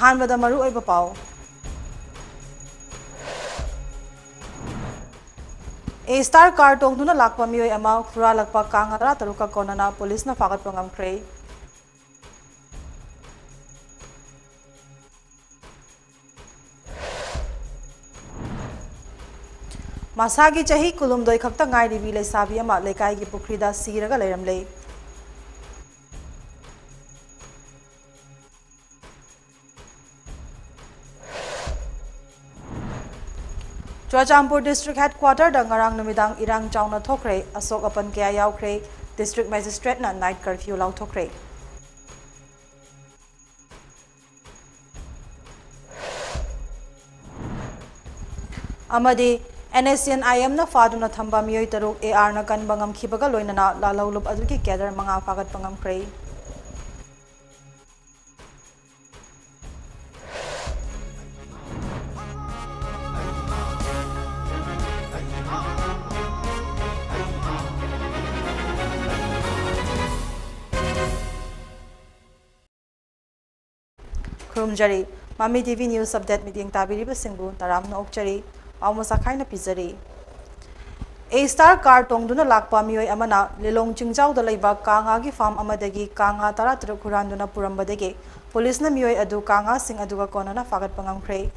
अहानबदा मरु ओइबा पाव ए star car टोंगदुना Lakpa मियोय अमा खुरा लकपा कांगा तरा तरुका कोनना पुलिस ना फागत पंगमख्रे मासागी चाही कुलुमदोय खक्ता ngairibi leisabi ama lekai gi pukrida siraga leiramle Churachandpur district headquarter da ngarang numidang irang chauna thokre asok apan kya yaukre district magistrate na night curfew lau thokre amadi NSN IM na faduna thamba miyoi taruk AR na kan bangam khibaga loinana lalawlup aduki kedar manga fagat pangam krei Kurumjari Mami TV News Update meeting tabiri basingbu taram na okchari Almosa Kaina Pizari. A star car tongduna lakpa miyoy amana lilong chingjaw da layba kangagi farm amadagi kanga taratru kuranduna purambadagi police na miyoy adu kanga sing aduga kona na fagat pangamkre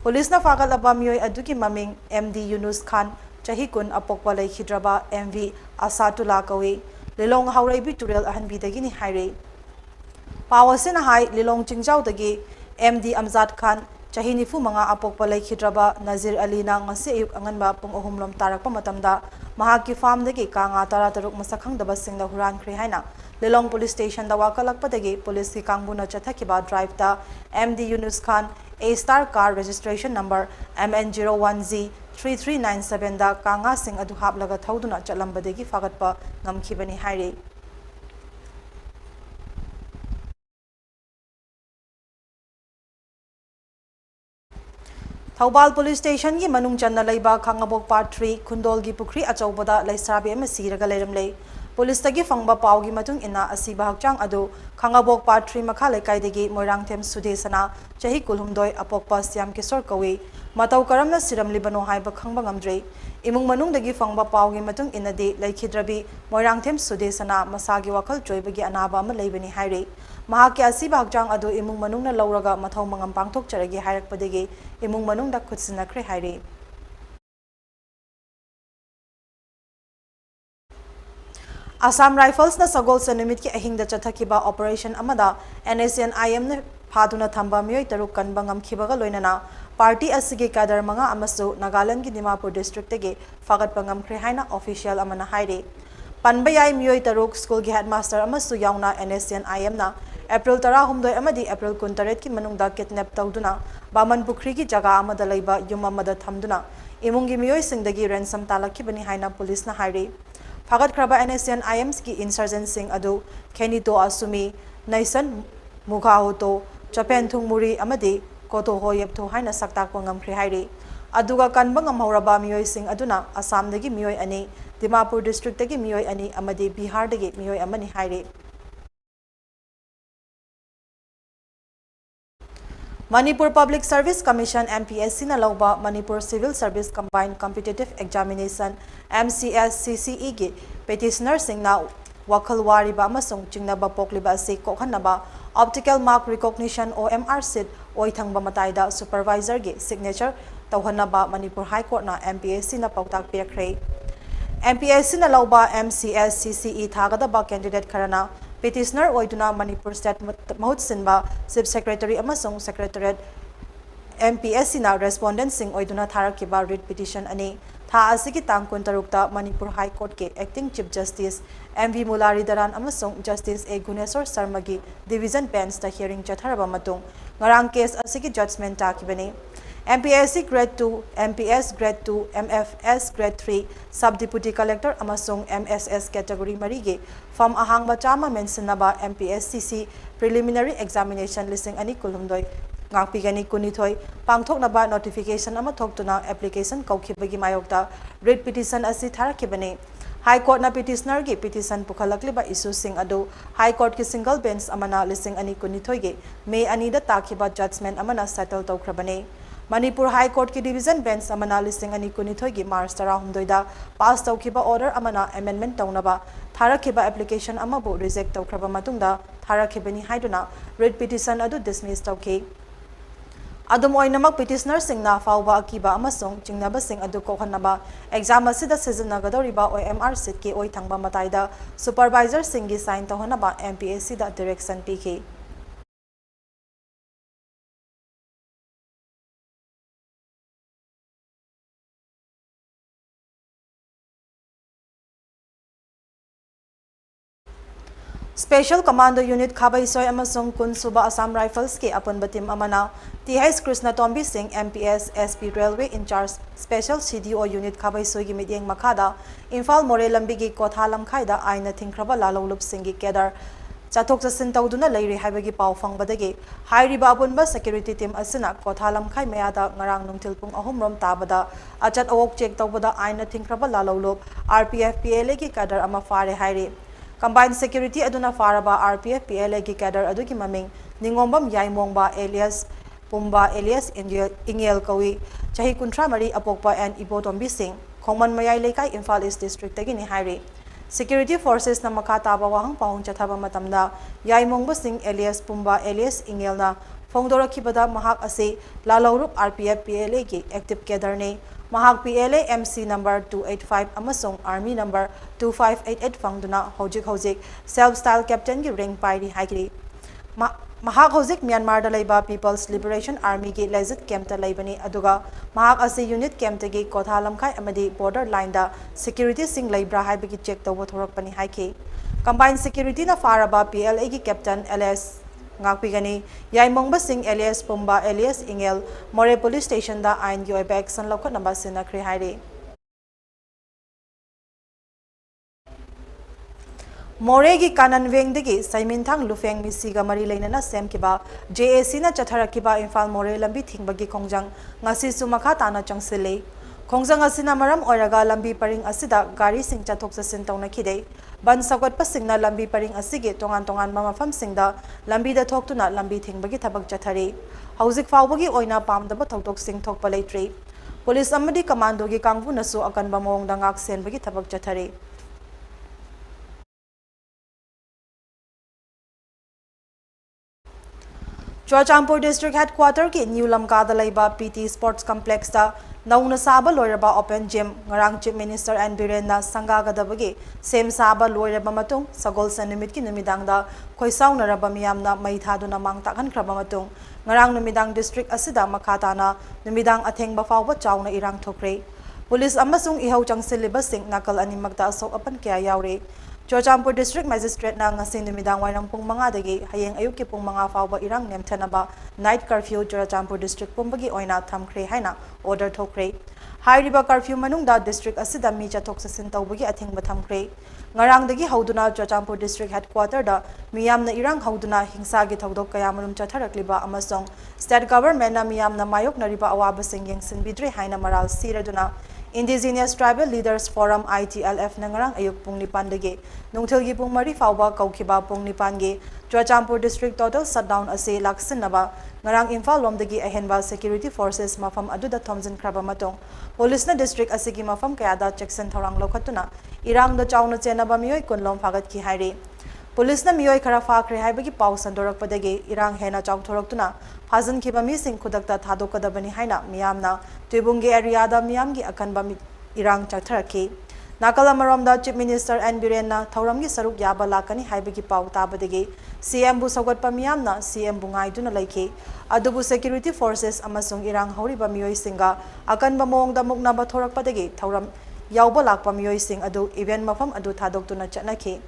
police na fagat aba miyoy adu ki maming MD Yunus Khan chahikun apokwa lay khidraba MV Asatullah kawi lilong hauray biturel ahan bidagi ni haire pawasin hai lilong chingjaw dagi MD Amzad Khan Chahinifu mga apokpa lay khidraba Nazir Ali na ngasi ayuk anganba pung ohumlom tarakpa matamda mahaki farm dagi kanga tarataruk masakhang dabasing da huran kri haina Lilong police station da wakalakpa dagi police ki kangbuna chathakiba drive da MD Yunus Khan A star car registration number MN01Z 3397 da kanga sing adu haplaga thauduna chalamba dagi fagatpa ngamkhibani haire Thawbal police station gi manung channa leiba khangabok part 3 khundol gi pukri achawbada leisabi ama siraga leiramle police tagi fangba paw gi matung ina asiba hakchang adu khangabok part 3 makha lekai degi moirang them sudesana chahi kulhumdoi apokpa siam kisor kawi matau karamna siramli bano haiba khangba ngamdre imung manung dagi fangba paw gi matung ina de laikhidrabi moirang them sudesana masagi wakal joibagi anaba ama leibani haire mahaki asiba hakchang adu imung manung na lauraga mathau mangam pangthok charagi hairakpadegi imung manung da khutsinakre haire Assam Rifles na sagol sa numit ki ahing da chathakiba operation amada NSN IM na phaduna thamba miyoi taruk kanbangam khibaga loinana party asigi kadar manga amasu Nagaland ki Dimapur district tege fagat pangam kre haina official amana haire panbayai miyoi taruk school ki headmaster amasu yauna NSN IM na April 10 amadi April 19 ki manungda kidnap tawduna Baman Pukri ki jaga amada laiba yum amada thamduna imungi miyoi singdagi ransom talakibani haina police na haire Fagat kraba NSN IMs ki insurgent sing adu Kenito Asumi Naisan Mughahoto Japan Thung Muri amadi Koto Hoyeptho haina saktak pangam khri haire aduga kanbang amhauraba miyoi sing aduna Assam dagi miyoi ani Dimapur district dagi miyoi ani amadi Bihar dagi miyoi amani haire Manipur Public Service Commission MPSC na lauba Manipur Civil Service Combined Competitive Examination MCS CCE gi petitioner sing na wakhalwari ba amasung chingnaba pokliba ase kokhanaba optical mark recognition OMR sit oithangba mataida supervisor gi signature tawhanaba Manipur High Court na MPSC na pautak pirakre MPSC na lauba MCS CCE thagadaba candidate kharana petitioner oiduna Manipur State Mahut Sinba Chief Secretary amasung Secretariat MPSC na respondent sing oiduna tharakiba writ petition ani tha asigi tang kuntarukta Manipur High Court ke acting Chief Justice MV Mulari Daran amasung Justice A Guneswar Sharma gi division bench ta hearing chatharaba matung ngarang case asigi judgment ta kibani MPSC Grade 2, MPS Grade 2, MFS Grade 3, Sub Deputy Collector amasung MSS Category Marige from ahang bachama mentionaba MPSCC Preliminary Examination listing ani kulumdoi ngakpigani kunithoi pangthoknaba notification ama thoktuna application kaukhibagi mayokta writ petition asi tharakibani High Court na petitioner gi petition pukhalakliba issue sing adu High Court ki single bench amana lising ani kunithoi gi May ani da takiba judgment amana settle tawkrabane. Manipur High Court ki division bench amana lising ani kunithoi gi March 16 da pass tawkiba order amana amendment tawnaba tharakhiba application amabu reject tawkraba matungda tharakhibani haiduna writ petition adu dismiss tawki. Adum oinamak petitioner singna fawba akiba amasung jingnaba sing adu kokhanaba exam asida sizinnagadoriba OMR sit ki oithangba mataida supervisor singi sign tawhanaba MPSC da direction piki. Special Commando Unit Khabaisoy amasung Kunsuba Assam Rifles ke apun batim amana TH Krishna Tombi Singh MPS SP Railway in charge Special CDO Unit Khabaisoy gi midyeng makhada Imphal More lambi gi kotha lamkhaida aina thingkraba lalolup singi kedar chathok chasin tawduna leiri haibagi paw fangbadagi hairiba apun security team asina kotha lamkhai mayada ngarang nungthil pung ahum rom tabada achat awok check tawbada aina thingkraba lalolup RPF PLA gi kadar ama fare hairi. Combined Security aduna faraba RPF PLA ki cadre aduki maming Ningombam Yaimongba alias Pumba alias Ingel Kawi Chahi Kuntra Mari Apokpa and Ibotombi Singh Khongman Mayai Lekai Imphal East District tagini hairi. Security Forces na makataba wahang pahong chathaba matamda Yaimongba Singh alias Pumba alias Ingel na Fongdorakibada mahak ase lalaurup RPF PLA ki active cadre ne Mahak PLA MC number 285 amasung Army number 2588 fangduna hojik self-style captain gi rank pairi haigri. Mahak hojik Myanmar da laiba People's Liberation Army gi legit camp ta laibani aduga mahak ase unit camp ta gi kotha lamkhai amadi border line da security sing laibra haibagi check tawba thorakpani haiki. Combined security na faraba PLA gi captain LS Ngakpigani Yaimongba Singh alias Pumba alias Ingel More Police Station da ain gi oiba action lokhat number sina khri hairi. More gi kanan wengdagi Saiminthang Lufeng misiga mari leinana semkiba JAC na chatharakiba Imphal More lambi thingbagi khongjang ngasi sumakha tana changsile. Khongjang asina maram oiraga lambi paring asida gari sing chathok chasin tawna khide. Ban sagot pasingna lambi paring asige tongan mafam singda lambi da thoktuna lambi thingbagi thabak chathari. Hauzik fawbagi oina pamdaba thoktok sing thokpa leitri. Police amadi commando gi kangbu nasu akanba mawngda ngak senbagi thabak chathari. Churachandpur District Headquarter ki New Lamkada laiba PT Sports Complex da nauna saba loiraba open gym ngarang Chief Minister and Birena sangagadabagi sem saba loiraba matung sagol sa numit ki numidang da khoisaw naraba miyamna mai thaduna mangtakhan kraba matung ngarang numidang district asida makhatana numidang athengba fawba chawna irang thokre. Police amasung ihaw changsiliba sing nakal animagda asok apan kaya yaure. Churachandpur District Magistrate na ngasing numidang wairang pung mga dagi hayeng ayuki pung mga fawba irang nemthanaba night curfew Churachandpur District pumbagi oina thamkre haina order thokre. Hairiba curfew manungda district asida mi chathok chasin tawbagi athengba thamkre. Ngarang dagi hauduna Churachandpur District Headquarter da miyamna irang hauduna hingsa gi thodok kayamanum chatharakliba amasong state government na miyamna mayok nariba awaba sing yengsinbidre haina maral siraduna Indigenous Tribal Leaders Forum ITLF nangarang ayuk pung nipan dagi nungthil gi pung mari fawba kaukiba pung nipan gi Churachandpur District total shutdown ase laksin naba ngarang Imphal lom dagi ahenba security forces mafam aduda thomjin kraba matong police na district asigi mafam kayada checkson thorang lokhatuna irang da chawna chenaba miyoi kunlom phagat ki hairi. Police na miyoi khara fakre haibagi paw sandorak padagi irang hena chawthoraktuna Hazan kiba mi sing kudakta thadokadabani haina miyamna tuibungi area da miyamgi akanba irang chatharaki. Nakala maromda Chief Minister and Birena thauramgi saruk yaba lakani haibagi paw tabadagi CM bu sagatpa miyamna CM bu ngaiduna laiki adubu security forces amasung irang hauriba miyoi singa akanba mongda muknaba thorakpadagi thauram yauba lakpa miyoi sing adu event mafam adu thadoktuna chatnaki.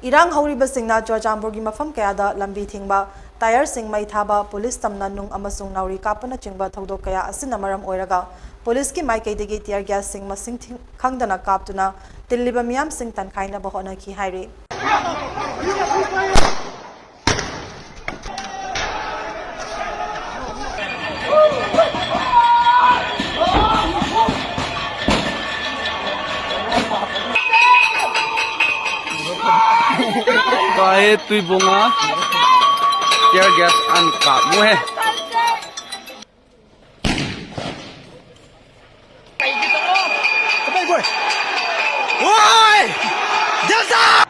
Irang hauriba singna Churachandpur gi mafam kayada lambi thingba tire sing mai thaba police tamna nung amasung nauri kapana chingba thodok kaya asina maram oiraga police ki mai kaidegi tear gas sing masing khangdana kaptuna tilliba miyam sing tankhaina bahona ki hairi. pahe tui bunga tear gas an ka mu he Oi! Delta!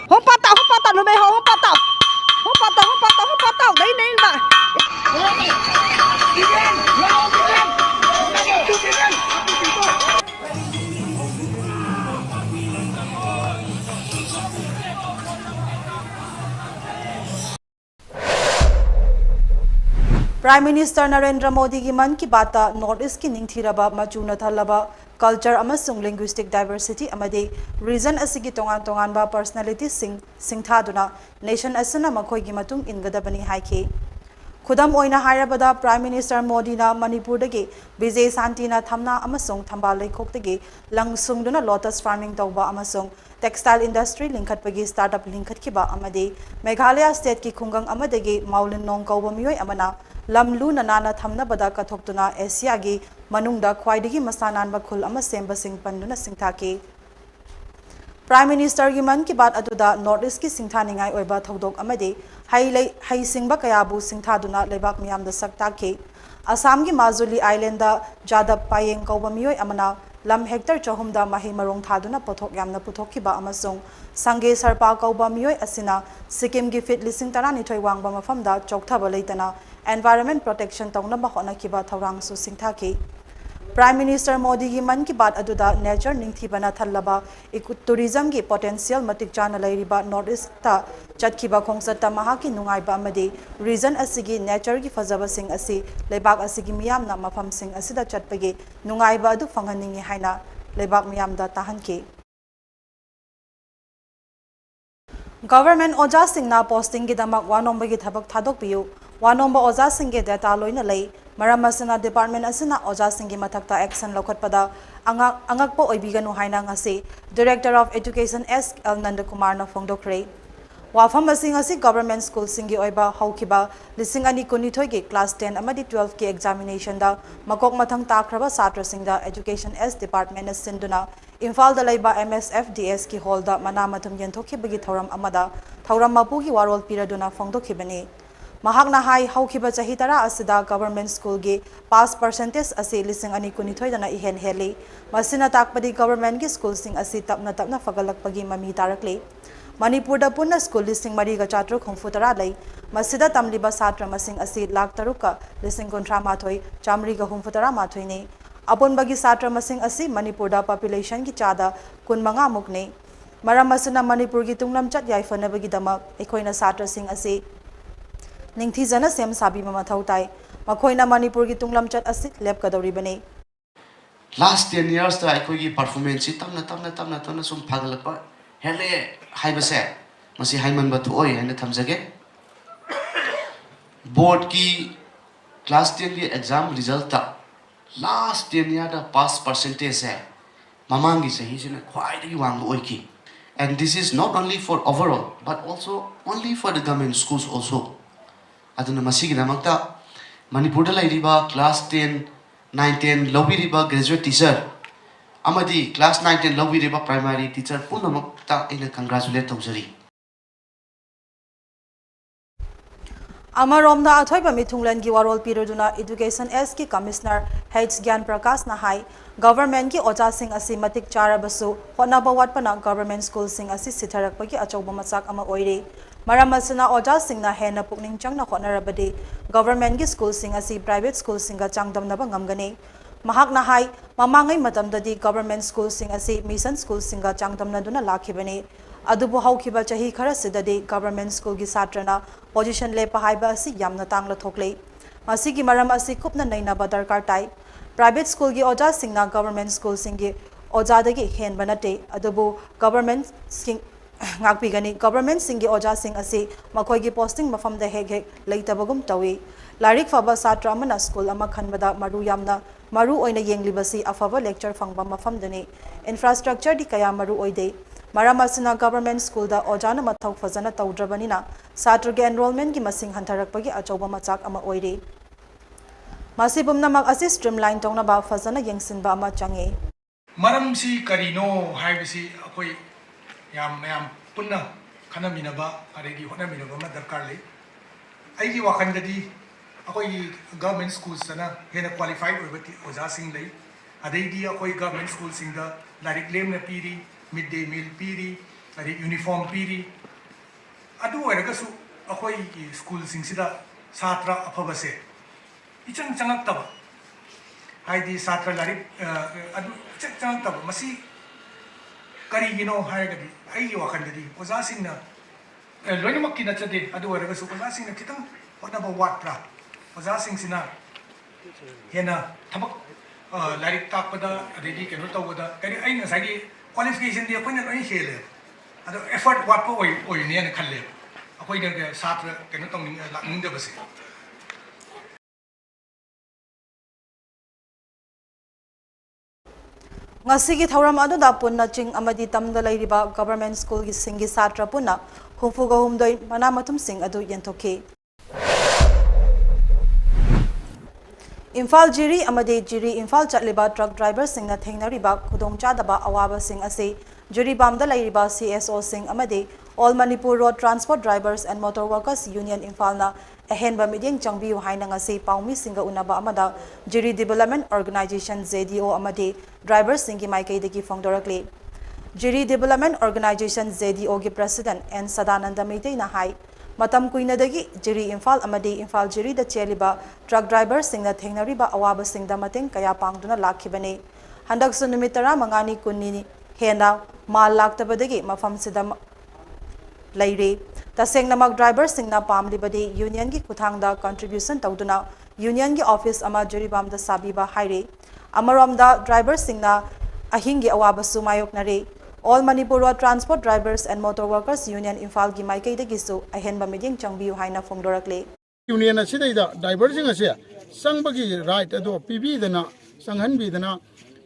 Không bắt tao, nó mày không bắt tao. Không bắt tao, đấy nên mà. Prime Minister Narendra Modi ki man ki bata North East ki ningthiraba machuna thalaba culture amasung linguistic diversity amadi region asigi tongan ba personality singthaduna nation asana makhoi gi matung ingadabani haiki khudam oina hairabada Prime Minister Modi na Manipur dagi Vijay Santi na thamna amasung thamba lekhok dagi langsung duna lotus farming tawba amasung textile industry linkhatpagi startup linkhatkiba amadi Meghalaya state ki khungang amadagi Maulin Nong kawba miyoi amana lamlu nana thamna bada kathoktuna Asia gi manungda khwaidagi masanan ba khul ama semba sing panduna singthaki Prime Minister gi man ki bat atuda North East ki singthaningai oiba thodok amadi hai singba kayabu singthaduna lebak miyam da saktaki Assam gi Majuli Island da Jadap Payeng kawba miyoi amana lam hectare chahum da mahi marong thaduna pothok yamna puthokiba amasung sange sarpa kawba miyoi asina Sikkim gi fit lising tarani thoi wangba mafam da chokthaba leitana environment protection tawna ba hona kiba thawrang su singthaki Prime Minister Modi gi man ki bat aduda nature ningthibana thallaba tourism gi potential matik chana lairiba North East ta chatkiba khongsata mahaki nungai ba amadi region asigi nature gi fajaba sing asi lebak asigi miyamna mafam sing asida chatpagi nungai ba adu fanghaningi haina lebak miyamda tahanki Government oja singna posting gi damak wanomba gi thabak thadok piyu wanomba oja singge data loina lei maram asina department asina oja singi mathakta action lokhatpada angakpo oibiganu haina ngasi Director of Education S L Nandakumar na phongdokre wafam asing asi government school singi oiba haukiba lising ani kunithoi gi class 10 amadi 12 ki examination da makok mathang takraba satra singda Education S department asinduna Imphal da laiba MSFDS ki hall da manamathum yenthokibagi thoram amada thoram mapu gi warol piraduna phongdokhibani Mahakna hai haukiba chahi tara asida government school gi pass percentage asi lising ani kunithoi dana ihen heli masina takpadi government gi school sing asi tapna fagalakpagi mami tarakle Manipur da punna school lising mari ga chatru khongfutara lei masida tamliba satra masing asi lakh taruka lising kontra mathoi chamri ga humfutara mathoi ne apon bagi satra masing asi Manipur da population gi chada kun manga mukne maram masina Manipur gi tunglam chat yai fanabagi dama ekhoina satra sing asi Ningthijana sem sabi mama thautai makhoina Manipur gi tunglam chat asi lep kadori bane Last 10 years ta aikoi gi performance tamna sum phagalakpa hele haibase masi haiman ba thoi haina thamjage board ki class 10 ki exam result ta last 10 year da pass percentage hai mamangi sahi sina khwai dagi wang oiki and this is not only for overall but also only for the government schools also aduna masigi namakta Manipur da lairiba class 10 9 10 lobiriba graduate teacher amadi class 9 10 lobiriba primary teacher punamakta ina congratulate tawjari Amaromda athoiba mithunglan gi warol piroduna Education S ki Commissioner H Gyan Prakash na hai government ki oja sing asi matik charabasu honaba watpana government school sing asi sitharakpagi achauba machak ama oire maram asina oja sing na hena pukning changna honarabadi government ki school sing asi private school sing ga changdamnaba ngamgane Mahakna hai mamangai matamdadi government school sing asi mission school singa changdamnaduna lakhibani. Adubu haukiba chahi khara sidadi government school gi satrana position lepa haiba asi yamna tangla thoklei. Masigi maram asi kupna nainaba darkar tai. Private school gi oja singna government school singi oja dagi hen banate adubu government sing ngakpigani government singi oja sing asi makoi gi posting mafam da hek hek leitabagum tawi. Larik faba satra amana school ama khanbada maru yamna maru oina yenglibasi afaba lecture fangba mafam dani. Infrastructure di kaya maru oide. Maramasina government school da ojana mathau fazana taudrabanina satra ge enrollment gi masing hantarakpagi achoba machak ama oire. Masibumna mag asi streamline tongna ba fazana yengsinba ama change. Maram si karino haibisi akoi yam punna khana minaba aregi hona minaba ma darkar le aigi wakandadi akoi government schools sana hena qualified oibati oja sing lei adedi akoi government school singa larik lem na piri midday meal piri ari uniform piri adu oiraga su akoi school sing sida satra aphabase ichang changak taba haidi satra larik adu chang taba masi karigino haigadi aigi wakandadi oja singna loinamak kinachade adu oiraga su oja singna kitang hotnaba watpra oja sing sina hena thabak larik takpada adedi keno tawada kari ai ngasagi qualification di akoina loi hele adu effort watpa oi ne na khalle akoina ge satra keno tong lakning de base Ngasigi thauram adu da punna ching amadi tamda lairiba government school gi singi satra punna humfuga humdoi mana matum sing adu yentokhe. Imphal Jiri amadi Jiri Imphal chatliba truck driver singna thengnariba khudongchadaba awaba sing ase Jiri bamda lairiba CSO sing amadi All Manipur Road Transport Drivers and Motor Workers Union Imphal ahenba meeting changbiu haina ngase paumi singa unaba amada Jiri Development Organization ZDO amadi driver singi maikai degi phongdorakle Jiri Development Organization ZDO gi president N Sadananda Meitei na hai matam kuina dagi Jiri Imphal amadi Imphal Jiri da cheliba truck driver singna thengnariba awaba singda mateng kaya pangduna lakhibane handak su numitara mangani kunni hena mal laktabadagi mafam sida laire taseng namak driver singna pamlibadi union gi kuthangda contribution tawduna union gi office ama Jiri bam da sabiba haire amaramda driver singna ahingi awaba sumayok nare All Manipur Road Transport Drivers and Motor Workers Union Imphal gi maikai dagisu ahenba meeting changbiu haina phongdorakle union asida driver sing ase sangbagi right ado pb dana sanghan bi dana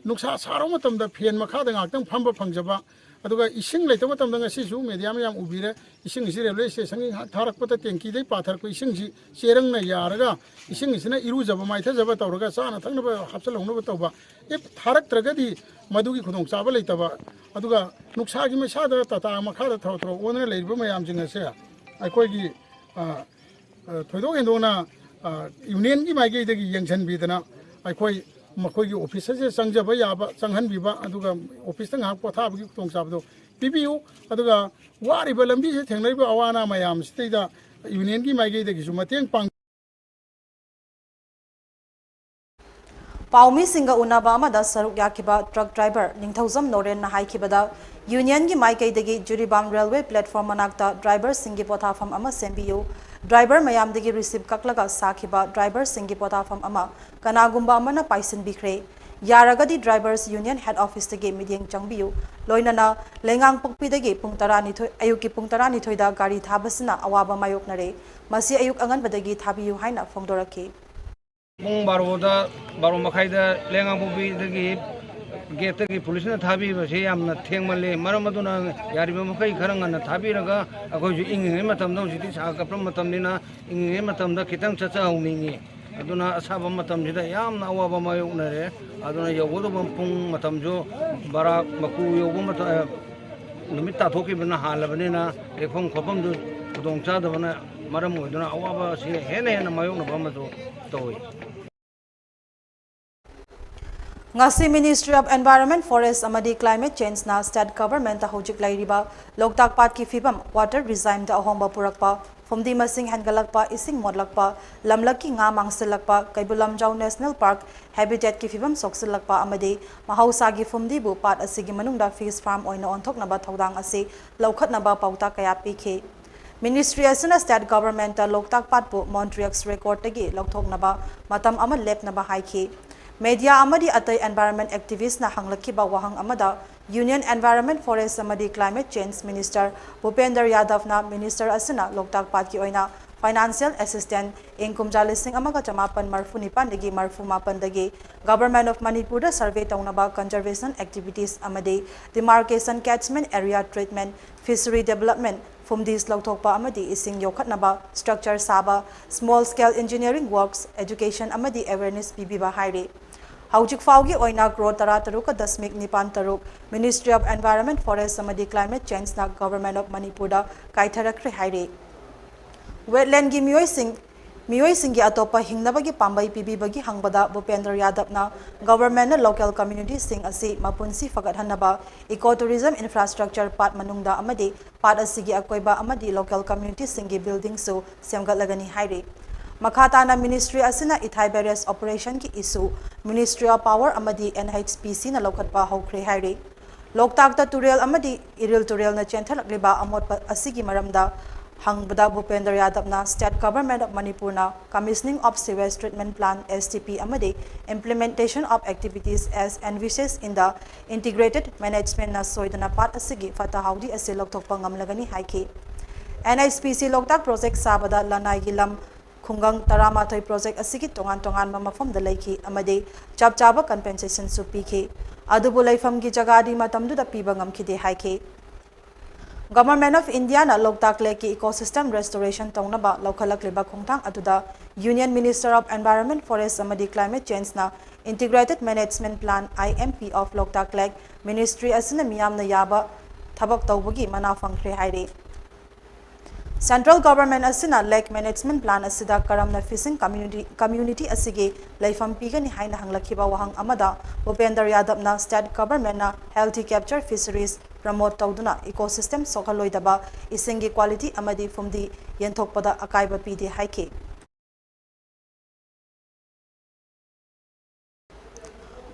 nuksa saro matam da fen makha da ngak tang phamba phangjaba aduga ising leita matam da ngasi su media mayam ubire ising isi railway station gi tharak pata tenki dai pathar ko ising ji serang na yaraga ising isina iru jaba mai tha jaba tawraga sana thangna ba hapsal hongna ba tawba e tharak tragadi madugi khudong chaba leita ba aduga nuksa gi mesa da tata makha da thawtro onra leiba mayam jing ase akoi gi thoidok endona union gi maigai dagi yangchan bidana akoi makoi gi office se sangjaba yaba sanghan biba aduga office tang ha potha gi tong sabdo pibiu aduga wari ba lambi se thengnai ba awana mayam steida union gi maigai dagi su mateng pang Paumi singa unaba amada saruk yakiba truck driver ningthauzam noren na haikibada union gi maikai dagi Juribam railway platform manakta driver singi pothafam ama sembiu driver mayam dagi receive kaklaga sakiba driver singi pothafam ama kanagumba amana paisin bikre yaragadi drivers union head office dagi meeting changbiu loinana lengang pokpi dagi pung 12 ayuki pung 12 da gari thabasina awaba mayoknare masi ayuk angan badagi thabiu haina phongdorake Mung baroda baro makhaida lenga bubi dagi gate gi police na thabi ba se yamna thengmale maramaduna yariba makai kharanga na thabi raga akoi ju ingi matam dong siti sa ka pram matam nina ingi matam da kitang cha cha hawningi aduna asaba matam jida yamna awaba mayunare aduna yogodo pung matam jo bara maku yogo matam numit ta thoki bana halabane na ekhom khopam jo dong cha da bana maram oduna awaba se hena mayung na bama jo toy Ngasi Ministry of Environment, Forest amadi Climate Change na state government ta hojik lairiba Loktak Pat ki fibam water regime da ahongba purakpa fumdi masing hangalakpa ising modlakpa lamlaki nga mangsilakpa Kaibulamjau National Park habitat ki fibam soksilakpa amadi mahausa gi fumdi bu pat asigi manungda fish farm oina onthoknaba thodang ase laukhatnaba pauta kaya pikhe Ministry asuna state government loktak patpu Montreal's record tagi lokthoknaba matam ama lepnaba haikhe media amadi atai environment activist na hanglakiba wahang amada Union Environment Forest amadi Climate Change Minister Bhupender Yadav na Minister asuna loktak pat ki oina financial assistant income jalising amaga chamapan marfu nipan dagi marfu mapan dagi Government of Manipur da survey taunaba conservation activities amadi demarcation catchment area treatment fishery development fumdis lautokpa amadi ising yokhatnaba structure saba small scale engineering works education amadi awareness bibiba haire Haujik faugi oina growth tarataruk dasmik nipan taruk Ministry of Environment Forest amadi Climate Change na Government of Manipur da kaitharakre haire wetland gi miyoi sing gi atopa hingnabagi pambai pibibagi hangbada Bhupender Yadav na government na local community sing asi mapunsi fagathanaba ecotourism infrastructure part manungda amadi part asigi akoiba amadi local community sing gi building so semgatlagani haire Makata na Ministry asina ithai barriers operation ki issue Ministry of Power amadi NHPC na lokatpa hokre haire Loktak ta turel amadi iril turel na chenthalakliba amot asigi maramda Hangbada Bhupender Yadav na State Government of Manipur na Commissioning of Sewage Treatment Plant STP amadi implementation of activities as envisaged in the integrated management na soidana part asigi fatahaudi ase lokthokpa ngamlagani haike NHPC loktak project sabada lanai gilam khungang taramathoi project asigi tongan mafam da laiki amadi chapchaba compensation su piki adubu laifam gi jagadi matamdu da piba ngamkhide haike Government of India na Loktak Lake ki ecosystem restoration taunaba lokhalak leba khongthang aduda Union Minister of Environment Forest amadi Climate Change na Integrated Management Plan IMP of Loktak Lake Ministry asina miyamna yaba thabak tawbagi mana fangkhre haire Central Government asina Lake Management Plan asida karamna fishing community asigi laifam pigani haina hanglakhiba wahang amada Bhupender Yadav na State Government na healthy capture fisheries promote tauduna ecosystem sokaloidaba isingi quality amadi fumdi yenthokpada akaiba pide haike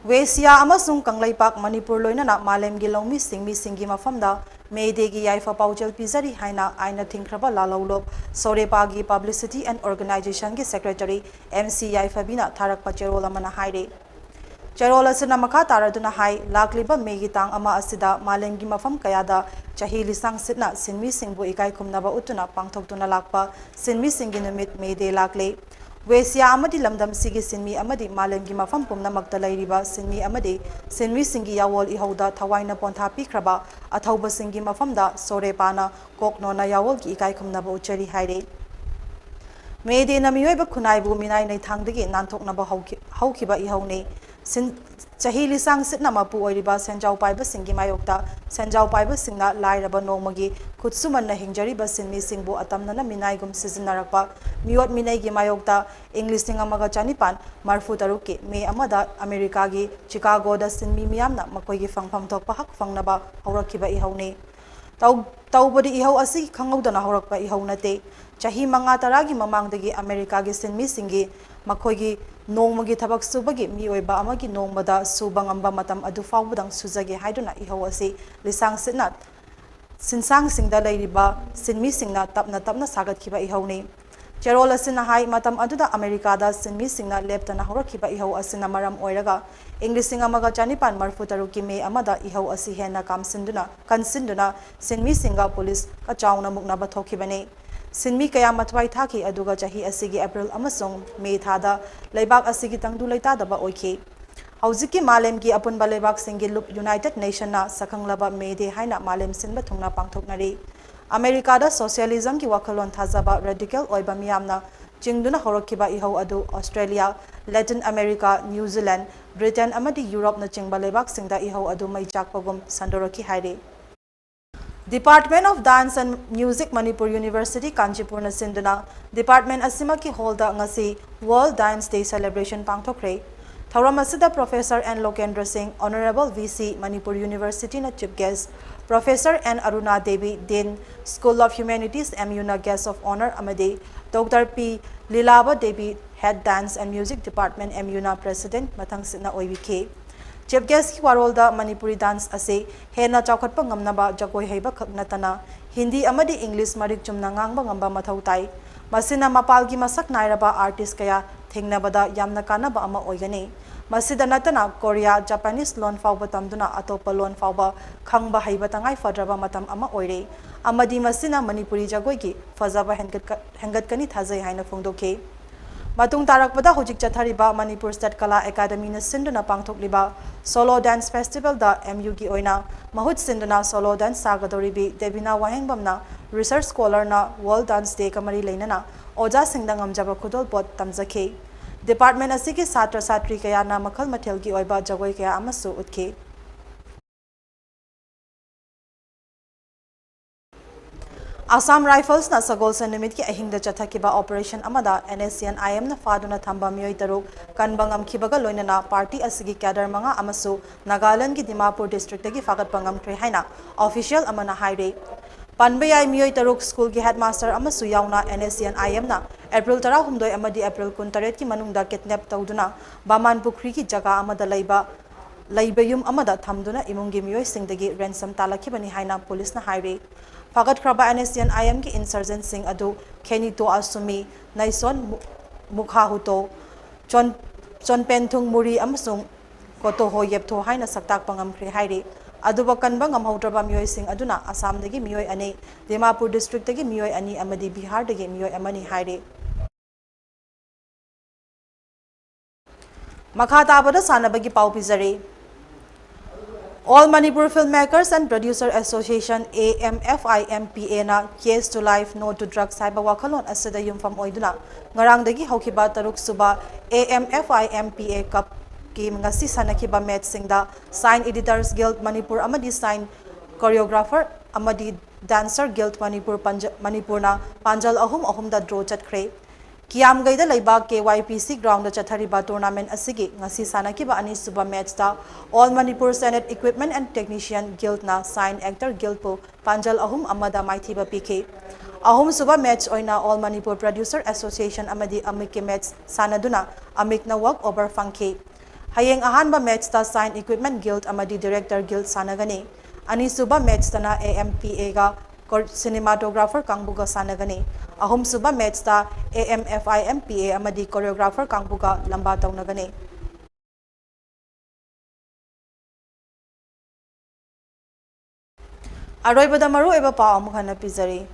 Wesia amasung Kanglaipak Manipur loinana malem gi lawmi singgi mafamda Mayday gi yaifa paujel pizari haina aina thingraba lalawlop sorepa gi publicity and organization gi secretary MC yaifa bina tharakpa cherol amana haire cherol asina makha taraduna hai lakliba megi tang ama asida malem gi mafam kayada chahi lisang sitna sinmi singbu ikai khumnaba utuna pangthoktuna lakpa sinmi singi numit Mayday lakle Wesia amadi lamdam sigi sinmi amadi malem gi mafam pumna makta lairiba sinmi amadi sinmi singi yawol ihauda thawaina pontha pikraba athauba singi mafamda sorepana koknona yawol gi ikai khumnaba uchari haire Mayday na miyoiba khunaibu minai nei thangdagi nanthoknaba haukiba ihaune sin chahi lisang sitna mapu oiriba senjau paiba singi mayokta senjau paiba singna lairaba nongmagi khutsuman na hingjariba sinmi singbu atamna na minaigum sizinnarakpa miyot minai gi mayokta English singa maga chanipan marfu taruki me amada America gi Chicago da sinmi miyamna makoi gi fangpham thokpa hak fangnaba haurakhiba ihaune taubodi ihau asi khangaudana haurakpa ihaunate chahi manga taragi mamangdagi America gi sinmi singi makoi gi nongmagi thabak subagi mioiba amagi nongmada subangamba matam adu faubudang suzage haiduna ihau asi lisang sitna sinsang singda lairiba sinmi singna tapna sagat khiba ihaune cherol asina hai matam aduda America da sinmi singna leptana horakhiba ihau asina maram oiraga English singa maga chanipan marfu taruki me amada ihau asi hena kansinduna sinmi singa police ka chauna mukna bathokibane sinmi kaya matwai thaki aduga chahi asigi April amasong May thada leibak asigi tangdu leitadaba oikhe Haujiki malem ki apun balebak singi loop United Nation na sakhanglaba Mayday haina malem sinba thungna pangthoknari America da socialism ki wakalon thazaba radical oiba miyamna chingduna horokhiba ihau adu Australia Latin America New Zealand Britain amadi Europe na chingba lebak singda ihau adu mai chakpagum sandoroki haire Department of Dance and Music Manipur University Kanchipur na sinduna Department asima ki holda ngasi World Dance Day celebration pangthokre Thauram asida Professor N. Lokendra Singh, Honorable VC, Manipur University na Chief Guest, Professor N. Aruna Devi, Dean, School of Humanities, MU na Guest of Honor, Amade, Dr. P. Lilaba Devi, Head Dance and Music Department, MU na President, Matang Sina OIVK. Chief Guest ki warolda Manipuri dance ase hena chawkhatpa ngamnaba jagoi heiba khaknatana Hindi amadi English marik chumna ngangba ngamba mathau tai masina mapalgi masak nairaba artist kaya thingnabada yamna kanaba ama oigani masida natana Korea Japanese loan fauba tamduna atopa loan fauba khangba heiba tangai fadraba matam ama oire amadi masina Manipuri jagoi ki fazaba hengat kani thazai haina phongdoke Matung tarakpada hojik chathariba Manipur State Kala Academy na sinduna pangthokliba Solo Dance Festival da MU gi oina mahut sinduna Solo Dance sagadoribi Devina Wahengbam na Research Scholar na World Dance Day kamari leinana oja singdang amjaba khudol pot tamjakhe Department asigi satra satri kaya na makhal mathel gi oiba jagoi kaya amasu utke Assam Rifles na Sagol Sanimit ki ahing da chathakiba operation amada NSCN IM na faduna thamba miyoi taruk kanbangam khibaga loinana party asigi cadre manga amasu Nagaland ki Dimapur district gi fagat pangam thre haina official amana haire Panbayai miyoi taruk school ki headmaster amasu yauna NSCN IM na April 13 amadi April 19 ki manungda kidnap tawduna Baman Pukri ki jaga amada laibeyum amada thamduna imungi miyoi singdagi ransom talakibani haina police na haire Fagat kraba NSCN IM ki insurgent sing adu Kenito Asumi Naison Mukha Huto Chon Pentung Muri amasung Koto Ho Yepto haina saktak pangam kri haire aduba kanba ngamhaudraba miyoi sing aduna Assam dagi miyoi ane Dimapur district dagi miyoi ani amadi Bihar dagi miyoi amani haire Makha tabada sanabagi pau pizare All Manipur Filmmakers and Producer Association AMFIMPA na Yes to Life No to Drugs haiba wakhalon asida yumfam oiduna ngarang dagi haukiba taruk suba AMFIMPA Cup ki ngasi sanakiba match singda Sign Editors Guild Manipur amadi Sign Choreographer amadi Dancer Guild Manipur na Panjal ahum da draw chatkre Kiam gaida laiba KYPC ground da chathariba tournament asigi ngasi sanakiba ani suba match da All Manipur Senate Equipment and Technician Guild na Sign Actor Guild po Panjal ahum amada maithiba PK ahum suba match oina All Manipur Producer Association amadi amik match sanaduna amik na walk over fangke hayeng ahanba match da Sign Equipment Guild amadi Director Guild sanagani ani suba match da na AMPA ga cinematographer kangbuga sanagani ahum suba match da AMFIMPA amadi choreographer kangbuga lamba taunagani Aroibada maru eba pa amukhana pizari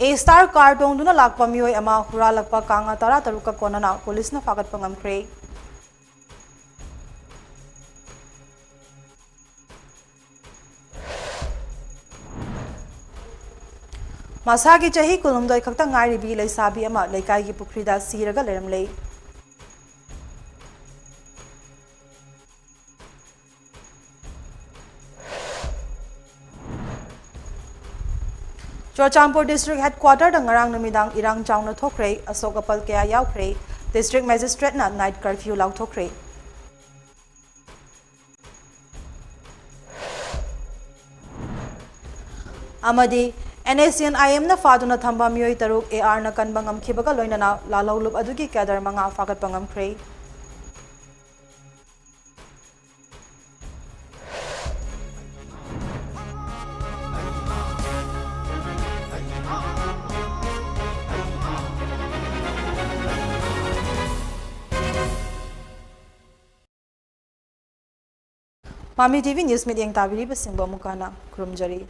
A star car dongduna lakpa miyoi ama huralakpa kanga tara taruka konana police na fagat pangamkre Masagi chahi kulumdoi khakta ngari bi leisabi ama leikai gi pukrida siraga leramlei Churchampur District Headquarter ngarang namidang irang chawna thokre asokapal kaya yaukre District Magistrate na night curfew lau thokre Amadi NSCN IM na faduna thamba miyoi taruk AR na kanbangam khibaga loinana lalawlup adugi kadar manga fagat pangam kre MAMI TV News Media ang tabiri basing ba mukana kurumjari